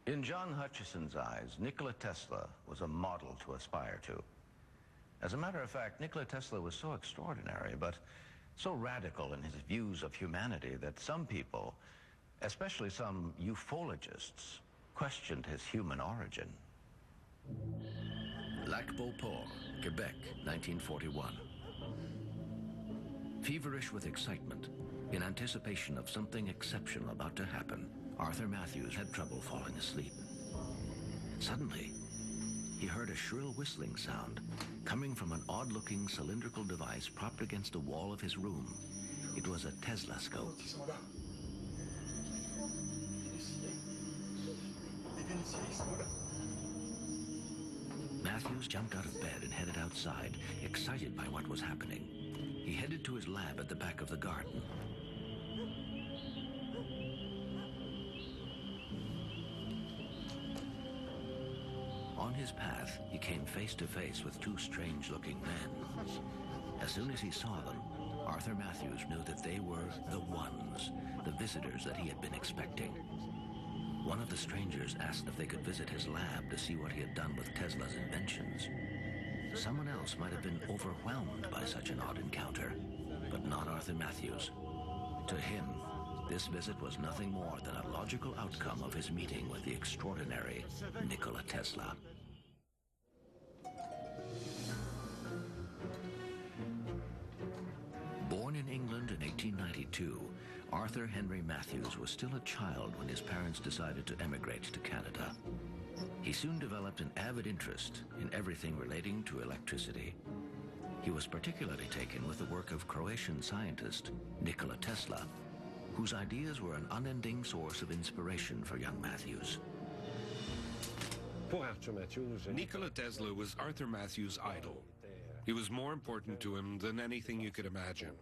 In John Hutchison's eyes, Nikola Tesla was a model to aspire to. As a matter of fact, Nikola Tesla was so extraordinary, but so radical in his views of humanity that some people, especially some ufologists, questioned his human origin. Lac-Beauport, Quebec, 1941. Feverish with excitement, in anticipation of something exceptional about to happen, Arthur Matthews had trouble falling asleep. Suddenly, he heard a shrill whistling sound coming from an odd-looking cylindrical device propped against the wall of his room. It was a Tesla scope. Matthews jumped out of bed and headed outside, excited by what was happening. He headed to his lab at the back of the garden. On his path, he came face to face with two strange-looking men. As soon as he saw them, Arthur Matthews knew that they were the ones, the visitors that he had been expecting. One of the strangers asked if they could visit his lab to see what he had done with Tesla's inventions. Someone else might have been overwhelmed by such an odd encounter, but not Arthur Matthews. To him, this visit was nothing more than a logical outcome of his meeting with the extraordinary Nikola Tesla. Born in England in 1892, Arthur Henry Matthews was still a child when his parents decided to emigrate to Canada. He soon developed an avid interest in everything relating to electricity. He was particularly taken with the work of Croatian scientist Nikola Tesla, whose ideas were an unending source of inspiration for young Matthews. Nikola Tesla was Arthur Matthews' idol. He was more important to him than anything you could imagine.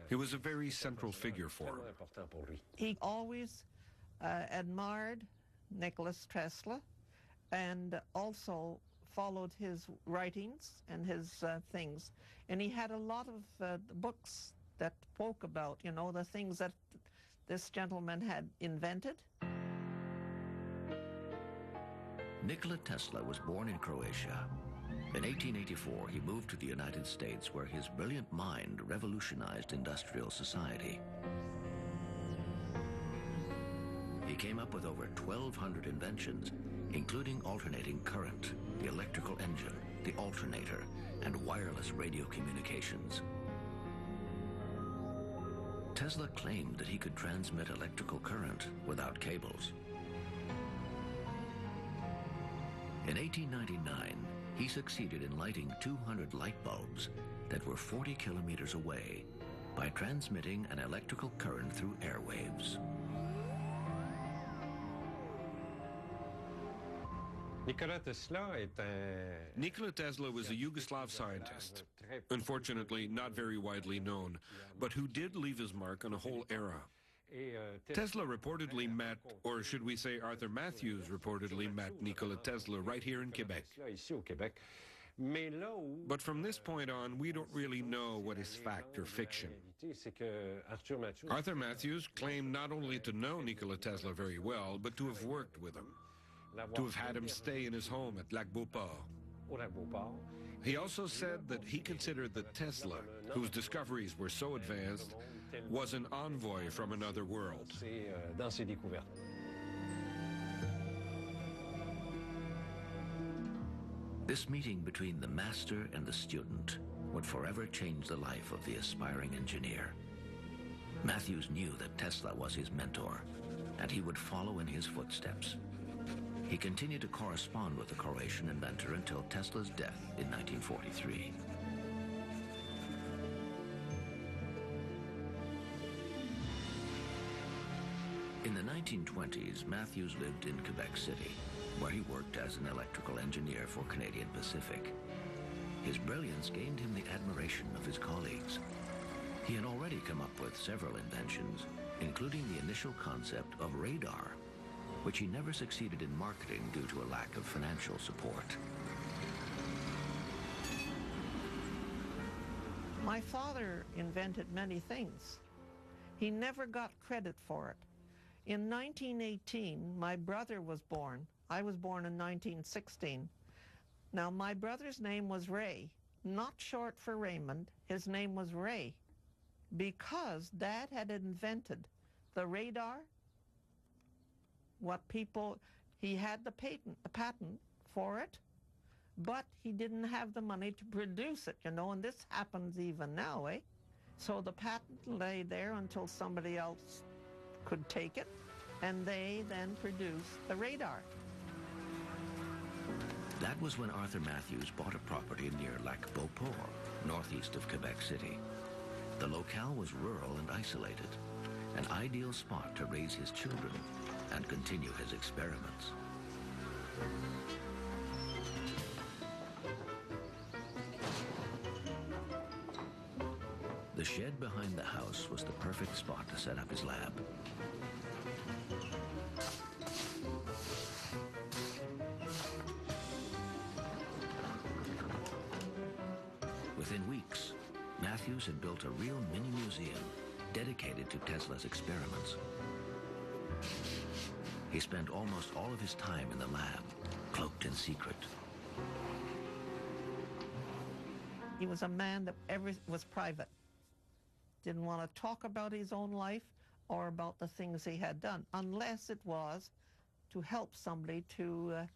He was a very central figure for him. He always admired Nikola Tesla and also followed his writings and his things. And he had a lot of books that spoke about, you know, the things that this gentleman had invented. Nikola Tesla was born in Croatia. In 1884, he moved to the United States, where his brilliant mind revolutionized industrial society. He came up with over 1,200 inventions, including alternating current, the electrical engine, the alternator, and wireless radio communications. Tesla claimed that he could transmit electrical current without cables. In 1899, he succeeded in lighting 200 light bulbs that were 40 kilometers away by transmitting an electrical current through airwaves. Nikola Tesla was a Yugoslav scientist, unfortunately not very widely known, but who did leave his mark on a whole era. Tesla reportedly met, or should we say Arthur Matthews reportedly met Nikola Tesla right here in Quebec. But from this point on, we don't really know what is fact or fiction. Arthur Matthews claimed not only to know Nikola Tesla very well, but to have worked with him, to have had him stay in his home at Lac-Beauport. He also said that he considered that Tesla, whose discoveries were so advanced, was an envoy from another world. This meeting between the master and the student would forever change the life of the aspiring engineer. Matthews knew that Tesla was his mentor, and he would follow in his footsteps. He continued to correspond with the Croatian inventor until Tesla's death in 1943. In the 1920s, Matthews lived in Quebec City, where he worked as an electrical engineer for Canadian Pacific. His brilliance gained him the admiration of his colleagues. He had already come up with several inventions, including the initial concept of radar, which he never succeeded in marketing due to a lack of financial support. My father invented many things. He never got credit for it. In 1918, my brother was born. I was born in 1916. Now, my brother's name was Ray, not short for Raymond. His name was Ray because Dad had invented the radar. He had the patent for it, but he didn't have the money to produce it, and this happens even now, eh? So the patent lay there until somebody else could take it, and they then produced the radar. That was when Arthur Matthews bought a property near Lac-Beauport, northeast of Quebec City. The locale was rural and isolated, an ideal spot to raise his children and continue his experiments. The shed behind the house was the perfect spot to set up his lab. Within weeks, Matthews had built a real mini-museum dedicated to Tesla's experiments. He spent almost all of his time in the lab, cloaked in secret. He was a man that was private. Didn't want to talk about his own life or about the things he had done, unless it was to help somebody to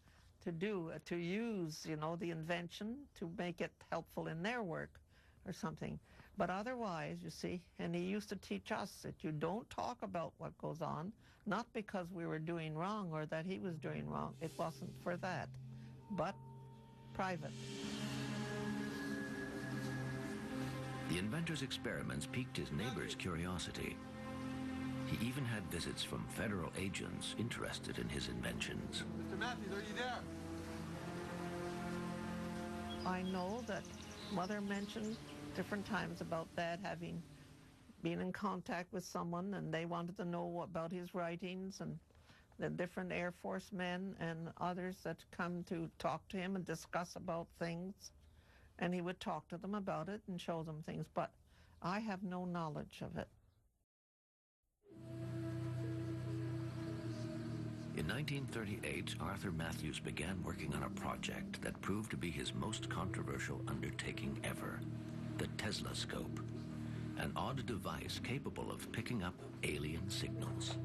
use, the invention to make it helpful in their work or something. But otherwise, you see, and he used to teach us that you don't talk about what goes on, not because we were doing wrong or that he was doing wrong. It wasn't for that, but private. The inventor's experiments piqued his neighbor's curiosity. He even had visits from federal agents interested in his inventions. Mr. Matthews, are you there? I know that Mother mentioned different times about Dad having been in contact with someone, and they wanted to know about his writings, and the different Air Force men and others that come to talk to him and discuss about things. And he would talk to them about it and show them things, but I have no knowledge of it. In 1938, Arthur Matthews began working on a project that proved to be his most controversial undertaking ever, the Tesla-scope, an odd device capable of picking up alien signals.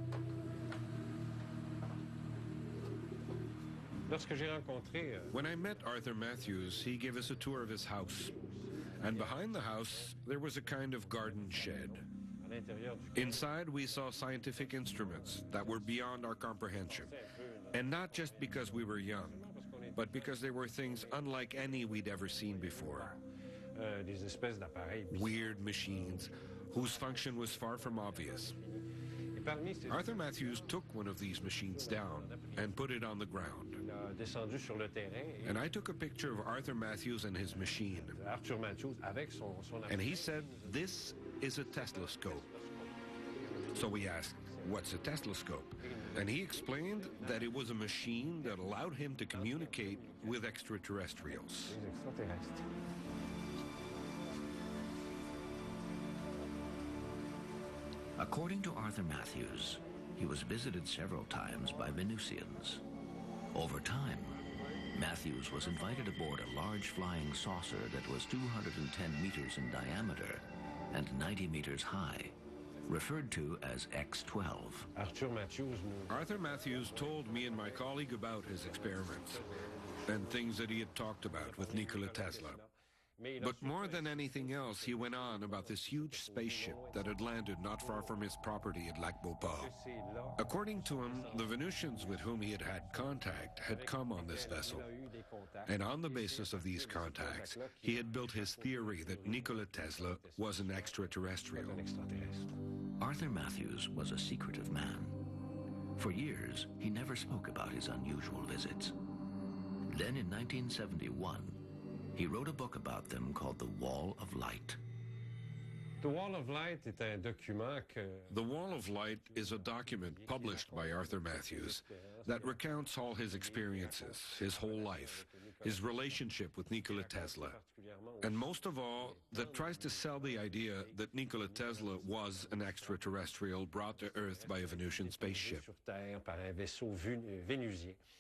When I met Arthur Matthews, he gave us a tour of his house. And behind the house, there was a kind of garden shed. Inside, we saw scientific instruments that were beyond our comprehension. And not just because we were young, but because they were things unlike any we'd ever seen before. Weird machines whose function was far from obvious. Arthur Matthews took one of these machines down and put it on the ground. And I took a picture of Arthur Matthews and his machine. And he said, "This is a Tesla-scope." So we asked, "What's a Tesla-scope?" And he explained that it was a machine that allowed him to communicate with extraterrestrials. According to Arthur Matthews, he was visited several times by Venusians. Over time, Matthews was invited aboard a large flying saucer that was 210 meters in diameter and 90 meters high, referred to as X-12. Arthur Matthews told me and my colleague about his experiments and things that he had talked about with Nikola Tesla. But more than anything else, he went on about this huge spaceship that had landed not far from his property at Lac-Beauport. According to him, the Venusians with whom he had had contact had come on this vessel. And on the basis of these contacts, he had built his theory that Nikola Tesla was an extraterrestrial. Arthur Matthews was a secretive man. For years, he never spoke about his unusual visits. Then in 1971, he wrote a book about them called The Wall of Light. The Wall of Light est un document que... The Wall of Light is a document published by Arthur Matthews that recounts all his experiences, his whole life, his relationship with Nikola Tesla, and most of all, that tries to sell the idea that Nikola Tesla was an extraterrestrial brought to Earth by a Venusian spaceship.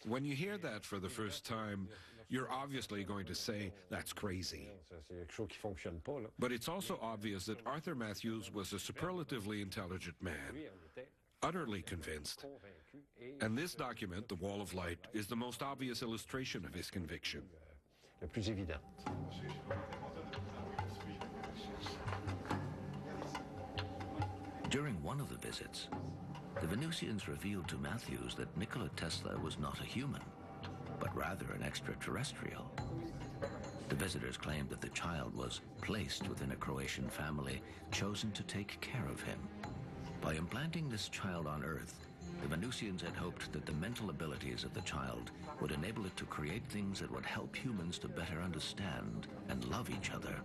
When you hear that for the first time, you're obviously going to say, that's crazy. But it's also obvious that Arthur Matthews was a superlatively intelligent man, utterly convinced. And this document, The Wall of Light, is the most obvious illustration of his conviction. Le plus évident. During one of the visits, the Venusians revealed to Matthews that Nikola Tesla was not a human, but rather an extraterrestrial. The visitors claimed that the child was placed within a Croatian family chosen to take care of him. By implanting this child on Earth, the Venusians had hoped that the mental abilities of the child would enable it to create things that would help humans to better understand and love each other.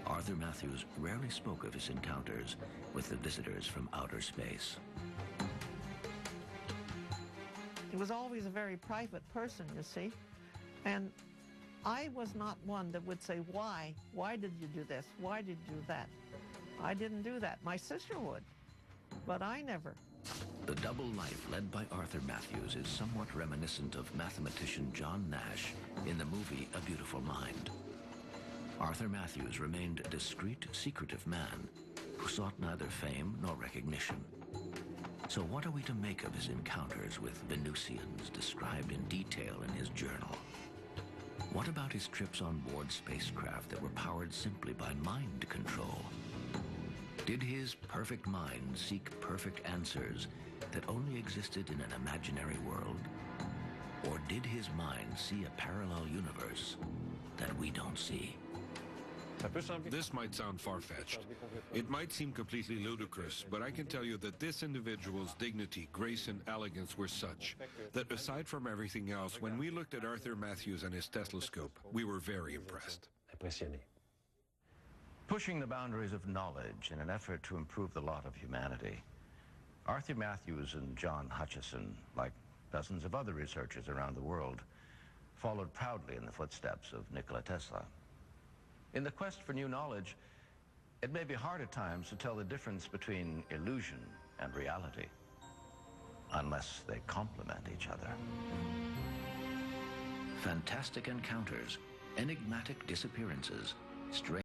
Arthur Matthews rarely spoke of his encounters with the visitors from outer space. He was always a very private person, you see, and I was not one that would say, why? Why did you do this? Why did you do that? I didn't do that. My sister would, but I never. The double life led by Arthur Matthews is somewhat reminiscent of mathematician John Nash in the movie A Beautiful Mind. Arthur Matthews remained a discreet, secretive man who sought neither fame nor recognition. So what are we to make of his encounters with Venusians described in detail in his journal? What about his trips on board spacecraft that were powered simply by mind control? Did his perfect mind seek perfect answers that only existed in an imaginary world? Or did his mind see a parallel universe that we don't see? This might sound far-fetched. It might seem completely ludicrous, but I can tell you that this individual's dignity, grace, and elegance were such that aside from everything else, when we looked at Arthur Matthews and his telescope, we were very impressed. Pushing the boundaries of knowledge in an effort to improve the lot of humanity, Arthur Matthews and John Hutchison, like dozens of other researchers around the world, followed proudly in the footsteps of Nikola Tesla. In the quest for new knowledge, it may be hard at times to tell the difference between illusion and reality, unless they complement each other. Fantastic encounters, enigmatic disappearances, strange